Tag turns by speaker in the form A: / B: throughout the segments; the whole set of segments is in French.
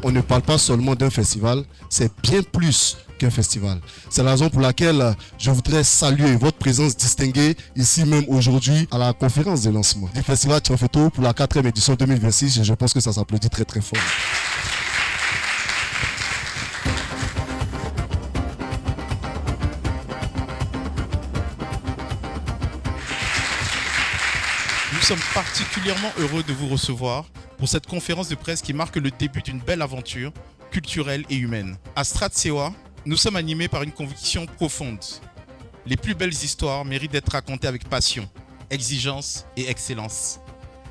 A: on ne parle pas seulement d'un festival, c'est bien plus qu'un festival. C'est la raison pour laquelle je voudrais saluer votre présence distinguée ici même aujourd'hui à la conférence de lancement du festival Tianfeto pour la 4e édition 2026 et je pense que ça s'applaudit très très fort.
B: Nous sommes particulièrement heureux de vous recevoir pour cette conférence de presse qui marque le début d'une belle aventure culturelle et humaine. À Stratsewa, nous sommes animés par une conviction profonde. Les plus belles histoires méritent d'être racontées avec passion, exigence et excellence.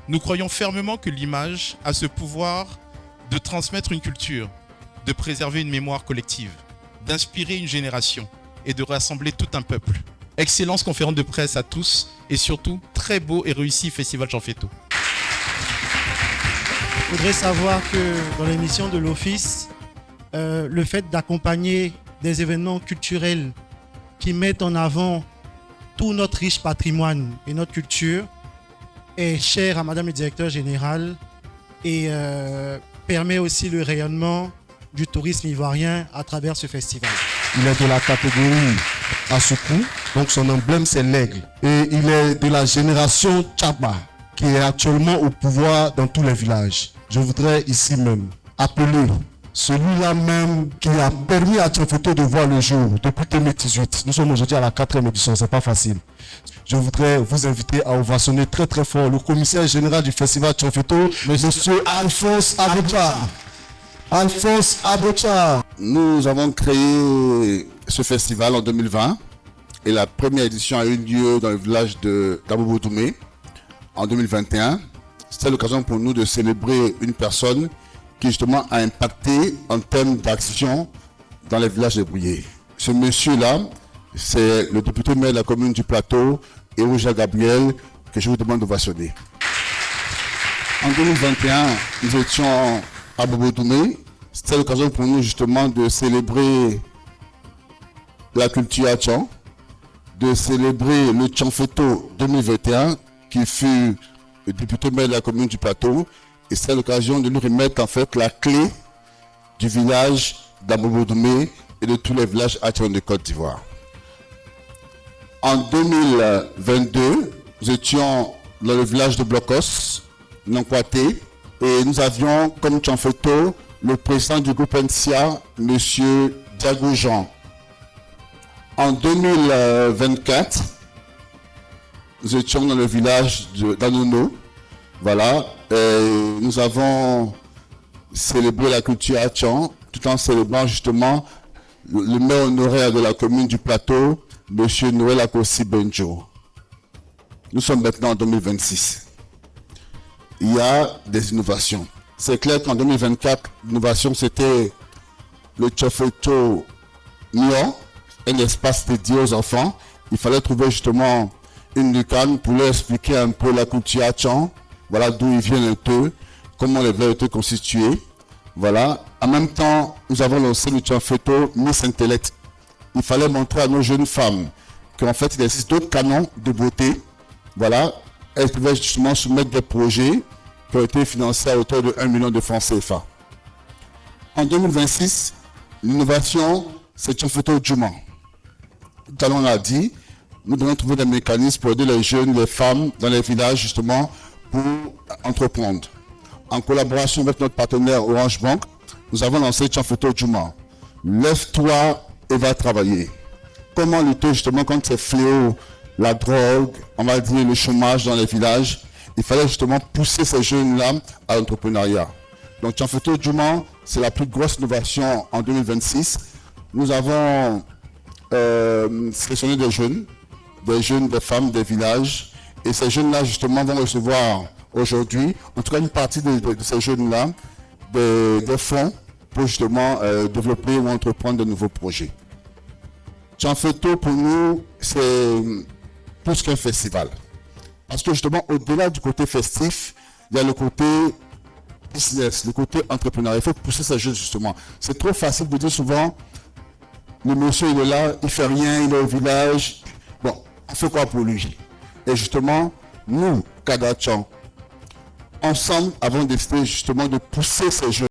B: Nous croyons fermement que l'image a ce pouvoir de transmettre une culture, de préserver une mémoire collective, d'inspirer une génération et de rassembler tout un peuple. Excellence conférence de presse à tous et surtout très beau et réussi Festival Tianfeto.
C: Je voudrais savoir que dans l'émission de l'Office, le fait d'accompagner des événements culturels qui mettent en avant tout notre riche patrimoine et notre culture est cher à Madame le Directeur Général et permet aussi le rayonnement du tourisme ivoirien à travers ce festival.
A: Il est de la catégorie Asuku, donc son emblème c'est l'aigle. Et il est de la génération Tchaba, qui est actuellement au pouvoir dans tous les villages. Je voudrais ici même appeler celui-là même qui a permis à Tianfeto de voir le jour depuis 2018. Nous sommes aujourd'hui à la 4e édition, c'est pas facile. Je voudrais vous inviter à ovationner très très fort le commissaire général du festival Tianfeto, Monsieur Alphonse Abocha. Alphonse Abocha.
D: Nous avons créé ce festival en 2020 et la première édition a eu lieu dans le village d'Abobotoumé en 2021. C'était l'occasion pour nous de célébrer une personne qui justement a impacté en termes d'action dans les villages débrouillés. Ce monsieur-là, c'est le député maire de la commune du Plateau, Eroja Gabriel, que je vous demande d'ovationner. En 2021, nous étions à Bobotoumé. C'était l'occasion pour nous justement de célébrer la culture Tchon, de célébrer le Tianfeto 2021 qui fut le député maire de la commune du Plateau et c'est l'occasion de lui remettre en fait la clé du village d'Abobotoumé et de tous les villages Tchon de Côte d'Ivoire. En 2022, nous étions dans le village de Blocos, Nankwaté, et nous avions comme Tianfeto le président du groupe NCA, M. Diago Jean. En 2024, nous étions dans le village d'Anono. Voilà, nous avons célébré la culture Tchon, tout en célébrant justement le maire honoraire de la commune du Plateau, M. Noël Akossi Benjo. Nous sommes maintenant en 2026. Il y a des innovations. C'est clair qu'en 2024, l'innovation c'était le Tianfeto Nyon, un espace dédié aux enfants. Il fallait trouver justement une lucarne pour leur expliquer un peu la culture Tchon, voilà d'où ils viennent un peu, comment les villages étaient constitués. Voilà. En même temps, nous avons lancé le Tianfeto Miss Intellect. Il fallait montrer à nos jeunes femmes qu'en fait il existe d'autres canons de beauté. Voilà. Elles pouvaient justement soumettre des projets qui ont été financés à hauteur de 1 million de francs CFA. En 2026, l'innovation, c'est Tianfeto Djouma. Talon l'a dit, nous devons trouver des mécanismes pour aider les jeunes, les femmes dans les villages justement pour entreprendre. En collaboration avec notre partenaire Orange Bank, nous avons lancé Tianfeto Djouma. Lève-toi et va travailler. Comment lutter justement contre ces fléaux, la drogue, on va dire le chômage dans les villages. Il fallait justement pousser ces jeunes-là à l'entrepreneuriat. Donc Tianfeto Djouma, c'est la plus grosse innovation en 2026. Nous avons sélectionné des jeunes, des femmes, des villages. Et ces jeunes-là, justement, vont recevoir aujourd'hui, en tout cas une partie de ces jeunes-là, des fonds pour justement développer ou entreprendre de nouveaux projets. Tianfeto, pour nous, c'est plus qu'un festival. Parce que justement, au-delà du côté festif, il y a le côté business, le côté entrepreneurial. Il faut pousser ces jeunes justement. C'est trop facile de dire souvent, le monsieur il est là, il fait rien, il est au village. Bon, on fait quoi pour lui? Et justement, nous, Kada Tchon, ensemble, avons décidé justement de pousser ces jeunes.